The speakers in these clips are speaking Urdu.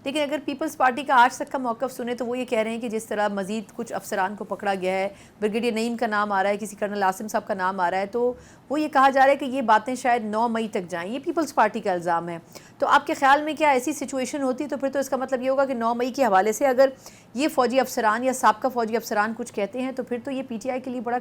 لیکن اگر پیپلز پارٹی کا آج تک کا موقف سنیں تو وہ یہ کہہ رہے ہیں کہ جس طرح مزید کچھ افسران کو پکڑا گیا ہے، بریگیڈیئر نعیم کا نام آ رہا ہے، کسی کرنل عاصم صاحب کا نام آ رہا ہے، تو وہ یہ کہا جا رہا ہے کہ یہ باتیں شاید 9 مئی تک جائیں. یہ پیپلز پارٹی کا الزام ہے. تو آپ کے خیال میں کیا ایسی سچویشن ہوتی تو پھر تو اس کا مطلب یہ ہوگا کہ 9 مئی کے حوالے سے اگر یہ فوجی افسران یا سابقہ فوجی افسران کچھ کہتے ہیں تو پھر تو یہ پی ٹی آئی کے لیے بڑا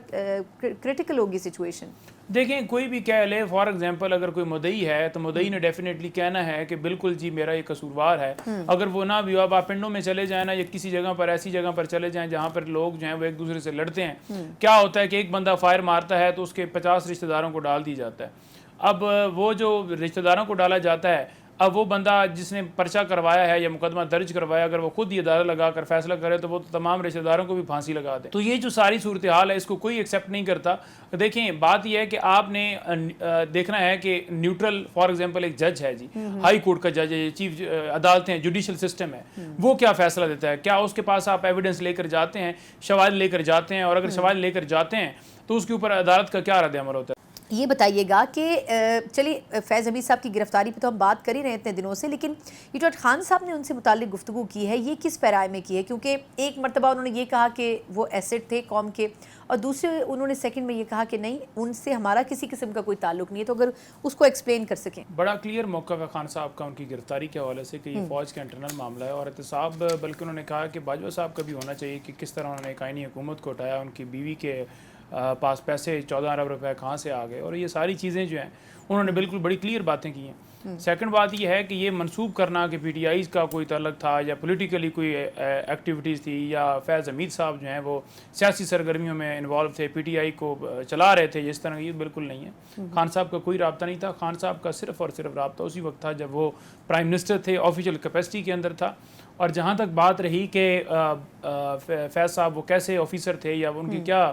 کرٹیکل ہوگی سچویشن. دیکھیں کوئی بھی کہہ لے، فار ایگزامپل اگر کوئی مدعی ہے تو مدعی نے ڈیفینیٹلی کہنا ہے کہ بالکل جی میرا یہ قصوروار ہے. اگر وہ نہ بھی ہو، اب آپ پنڈوں میں چلے جائیں نا یا کسی جگہ پر ایسی جگہ پر چلے جائیں جہاں پر لوگ جو ہیں وہ ایک دوسرے سے لڑتے ہیں، کیا ہوتا ہے کہ ایک بندہ فائر مارتا ہے تو اس کے 50 رشتہ داروں کو ڈال دی جاتا ہے. اب وہ جو رشتہ داروں کو ڈالا جاتا ہے، اب وہ بندہ جس نے پرچہ کروایا ہے یا مقدمہ درج کروایا، اگر وہ خود یہ عدالت لگا کر فیصلہ کرے تو وہ تمام رشتہ داروں کو بھی پھانسی لگا دے. تو یہ جو ساری صورتحال ہے اس کو کوئی ایکسیپٹ نہیں کرتا. دیکھیں بات یہ ہے کہ آپ نے دیکھنا ہے کہ نیوٹرل، فار ایگزامپل ایک جج ہے جی، ہائی کورٹ کا جج ہے، چیف عدالتیں، جوڈیشل سسٹم ہے، وہ کیا فیصلہ دیتا ہے؟ کیا اس کے پاس آپ ایویڈنس لے کر جاتے ہیں، شواہد لے کر جاتے ہیں؟ اور اگر شواہد لے کر جاتے ہیں تو اس کے اوپر عدالت کا کیا رد عمل ہوتا ہے؟ یہ بتائیے گا کہ چلیے فیض حمید صاحب کی گرفتاری پہ تو ہم بات کر ہی رہے ہیں اتنے دنوں سے، لیکن یہ خان صاحب نے ان سے متعلق گفتگو کی ہے، یہ کس پیرائے میں کی ہے؟ کیونکہ ایک مرتبہ انہوں نے یہ کہا کہ وہ ایسٹ تھے قوم کے، اور دوسرے انہوں نے سیکنڈ میں یہ کہا کہ نہیں، ان سے ہمارا کسی قسم کا کوئی تعلق نہیں ہے. تو اگر اس کو ایکسپلین کر سکیں. بڑا کلیئر موقع ہے خان صاحب کا ان کی گرفتاری کے حوالے سے کہ یہ فوج کا انٹرنل معاملہ ہے، اور احتساب بلکہ انہوں نے کہا کہ باجوہ صاحب کا بھی ہونا چاہیے کہ کس طرح انہوں نے قائنی حکومت کو اٹھایا، ان کی بیوی کے پاس پیسے 14 ارب روپے کہاں سے آ گئے، اور یہ ساری چیزیں جو ہیں انہوں نے بالکل بڑی کلیئر باتیں کی ہیں. سیکنڈ بات یہ ہے کہ یہ منسوب کرنا کہ پی ٹی آئی کا کوئی تعلق تھا یا پولیٹیکلی کوئی ایکٹیویٹیز تھی یا فیض حمید صاحب جو ہیں وہ سیاسی سرگرمیوں میں انوالو تھے، پی ٹی آئی کو چلا رہے تھے جس طرح، یہ بالکل نہیں ہے. خان صاحب کا کوئی رابطہ نہیں تھا. خان صاحب کا صرف اور صرف رابطہ اسی وقت تھا جب وہ پرائم منسٹر تھے، آفیشیل کیپیسٹی کے اندر تھا. اور جہاں تک بات رہی کہ فیض صاحب وہ کیسے آفیسر تھے یا ان کی کیا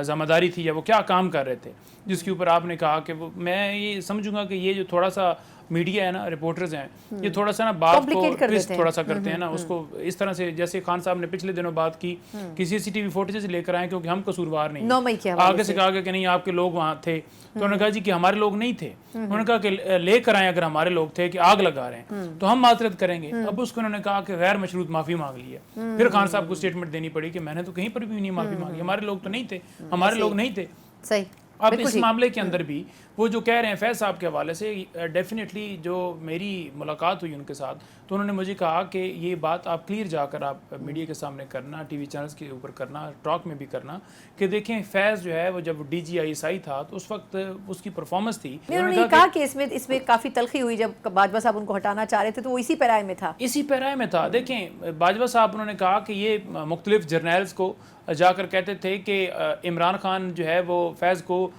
ذمہ داری تھی یا وہ کیا کام کر رہے تھے، جس کے اوپر آپ نے کہا کہ وہ، میں یہ سمجھوں گا کہ یہ جو تھوڑا سا میڈیا ہے نا، رپورٹرز ہیں، یہ تھوڑا سا نا بات کو ٹویسٹ تھوڑا سا کرتے ہیں نا، اس کو اس طرح سے، جیسے خان صاحب نے پچھلے دنوں بات کی کہ سی سی ٹی وی فوٹیجز لے کر آئیں کیونکہ ہم قصوروار نہیں ہیں. آگے سے کہا گیا کہ نہیں آپ کے لوگ وہاں تھے، تو انہوں نے کہا جی کہ ہمارے لوگ نہیں تھے. انہوں نے کہا کہ لے کر آئیں اگر ہمارے لوگ تھے کہ آگ لگا رہے ہیں تو ہم معذرت کریں گے. اب اس کو انہوں نے کہا کہ غیر مشروط معافی مانگ لی ہے. پھر خان صاحب کو اسٹیٹمنٹ دینی پڑی کہ میں نے تو کہیں پر بھی نہیں معافی مانگی، ہمارے لوگ تو نہیں تھے، ہمارے لوگ نہیں تھے. صحیح. اب اس معاملے کے اندر بھی وہ جو کہہ رہے ہیں فیض صاحب کے حوالے سے، ڈیفینیٹلی جو میری ملاقات ہوئی ان کے ساتھ تو انہوں نے مجھے کہا کہ یہ بات آپ کلیئر جا کر آپ میڈیا کے سامنے کرنا، ٹی وی چینلز کے اوپر کرنا، ٹاک میں بھی کرنا کہ دیکھیں فیض جو ہے وہ جب D G I S I تھا تو اس وقت اس کی پرفارمنس تھی. انہوں نے یہ کہا کہ اس میں کافی تلخی ہوئی جب باجوہ صاحب ان کو ہٹانا چاہ رہے تھے تو وہ اسی پیرائے میں تھا. اسی پیرائے میں تھا. دیکھیں باجوہ صاحب انہوں نے کہا کہ یہ مختلف جرنیلز کو جا کر کہتے تھے کہ عمران خان جو ہے وہ فیض کو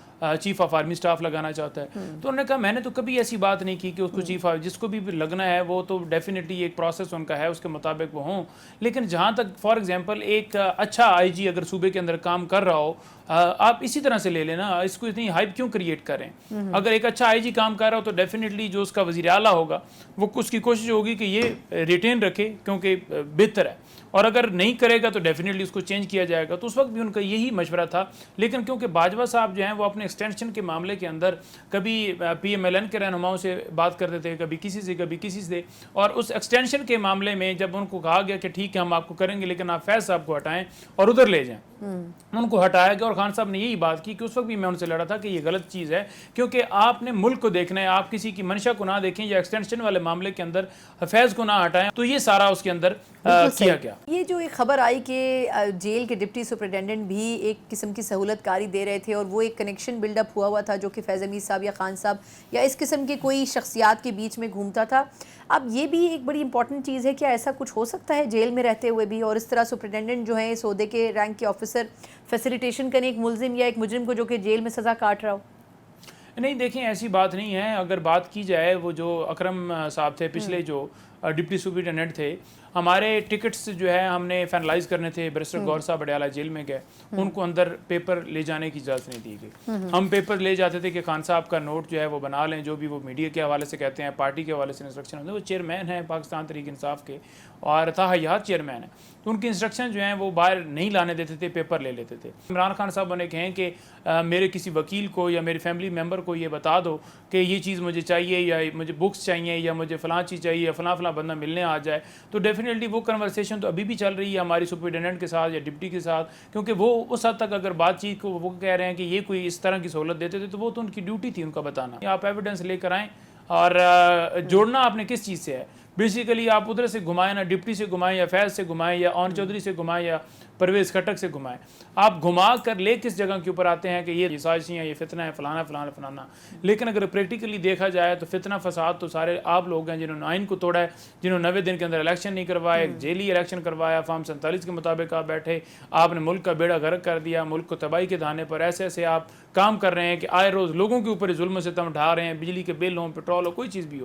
چیف آف آرمی سٹاف لگانا چاہتا ہے. تو انہوں نے کہا میں نے تو کبھی ایسی بات نہیں کی کہ اس کو چیف آف، جس کو بھی لگنا ہے وہ تو ڈیفینیٹلی ایک پروسیس ان کا ہے، اس کے مطابق وہ ہوں. لیکن جہاں تک فار ایگزامپل ایک اچھا آئی جی اگر صوبے کے اندر کام کر رہا ہو، آپ اسی طرح سے لے لینا، اس کو اتنی ہائپ کیوں کریٹ کریں؟ اگر ایک اچھا آئی جی کام کر رہا ہو تو ڈیفینیٹلی جو اس کا وزیر اعلیٰ ہوگا وہ اس کی کوشش ہوگی کہ یہ ریٹین رکھے کیونکہ بہتر ہے، اور اگر نہیں کرے گا تو ڈیفینیٹلی اس کو چینج کیا جائے گا. تو اس وقت بھی ان کا یہی مشورہ تھا. لیکن کیونکہ باجوہ صاحب جو ہیں وہ اپنے ایکسٹینشن کے معاملے کے اندر کبھی پی ایم ایل این کے رہنماؤں سے بات کرتے تھے، کبھی کسی سے، اور اس ایکسٹینشن کے معاملے میں جب ان کو کہا گیا کہ ٹھیک ہے ہم آپ کو کریں گے لیکن آپ فیض صاحب کو ہٹائیں اور ادھر لے جائیں، ان کو ہٹایا گیا. اور خان صاحب نے یہی بات کی کہ اس وقت بھی میں ان سے لڑا تھا کہ یہ غلط چیز ہے، کیونکہ آپ نے ملک کو دیکھنا ہے، آپ کسی کی منشا کو نہ دیکھیں یا ایکسٹینشن والے معاملے کے اندر فیض کو نہ ہٹائیں. تو یہ سارا اس کے اندر کیا گیا. یہ جو ایک خبر آئی کہ جیل کے ڈپٹی سپرنٹینڈنٹ بھی ایک قسم کی سہولت کاری دے رہے تھے اور وہ ایک کنیکشن بلڈ اپ ہوا تھا جو کہ فیض حمید صاحب یا خان صاحب یا اس قسم کی کوئی شخصیات کے بیچ میں گھومتا تھا. اب یہ بھی ایک بڑی امپورٹنٹ چیز ہے، کیا ایسا کچھ ہو سکتا ہے جیل میں رہتے ہوئے بھی، اور اس طرح سپرنٹینڈنٹ جو ہیں اس عہدے کے رینک کے آفیسر فیسیلیٹیشن کریں ایک ملزم یا ایک مجرم کو جو کہ جیل میں سزا کاٹ رہا ہو؟ نہیں دیکھیں ایسی بات نہیں ہے. اگر بات کی جائے، وہ جو اکرم صاحب تھے پچھلے جو ڈپٹی سپرنٹینڈنٹ تھے، ہمارے ٹکٹس جو ہے ہم نے فائنلائز کرنے تھے، بیرسٹر گور صاحب اڈیالہ جیل میں گئے، ان کو اندر پیپر لے جانے کی اجازت نہیں دی گئی. ہم پیپر لے جاتے تھے کہ خان صاحب کا نوٹ جو ہے وہ بنا لیں، جو بھی وہ میڈیا کے حوالے سے کہتے ہیں، پارٹی کے حوالے سے انسٹرکشن ہوتے ہیں. وہ چیئرمین ہیں پاکستان تحریک انصاف کے اور تاحیات چیئرمین ہیں، تو ان کی انسٹرکشن جو ہیں وہ باہر نہیں لانے دیتے تھے، پیپر لے لیتے تھے. عمران خان صاحب نے کہیں کہ میرے کسی وکیل کو یا میری فیملی ممبر کو یہ بتا دو کہ یہ چیز مجھے چاہیے یا مجھے بکس چاہیے یا مجھے فلاں چیز چاہیے یا فلاں فلاں بندہ ملنے آ جائے. تو ڈیفینیٹلی وہ کنورسیشن تو ابھی بھی چل رہی ہے ہماری سپرنٹینڈنٹ کے ساتھ یا ڈپٹی کے ساتھ, کیونکہ وہ اس حد تک اگر بات چیت کو وہ کہہ رہے ہیں کہ یہ کوئی اس طرح کی سہولت دیتے تھے تو وہ تو ان کی ڈیوٹی تھی ان کا بتانا. آپ ایویڈنس لے کر آئیں, اور جوڑنا آپ نے کس چیز سے ہے. بیسیکلی آپ ادھر سے گھمائیں, نہ ڈپٹی سے گھمائیں یا فیض سے گھمائیں یا اون چودھری سے گھمائیں یا پرویز کھٹک سے گھمائیں, آپ گھما کر لے کس جگہ کے اوپر آتے ہیں کہ یہ سازشیں ہیں, یہ فتنہ ہے, فلانا فلانا فلانا. لیکن اگر پریکٹیکلی دیکھا جائے تو فتنہ فساد تو سارے آپ لوگ ہیں جنہوں نے آئین کو توڑا ہے, جنہوں نے 90 دن کے اندر الیکشن نہیں کروائے, جیلی الیکشن کروایا, فارم 47 کے مطابق آپ بیٹھے, آپ نے ملک کا بیڑا غرق کر دیا, ملک کو تباہی کے دہانے پر ایسے ایسے آپ کام کر رہے ہیں کہ آئے روز لوگوں کے اوپر ظلم و ستم ڈھا رہے ہیں, بجلی کے بل ہوں, پیٹرول ہو, کوئی چیز بھی ہو.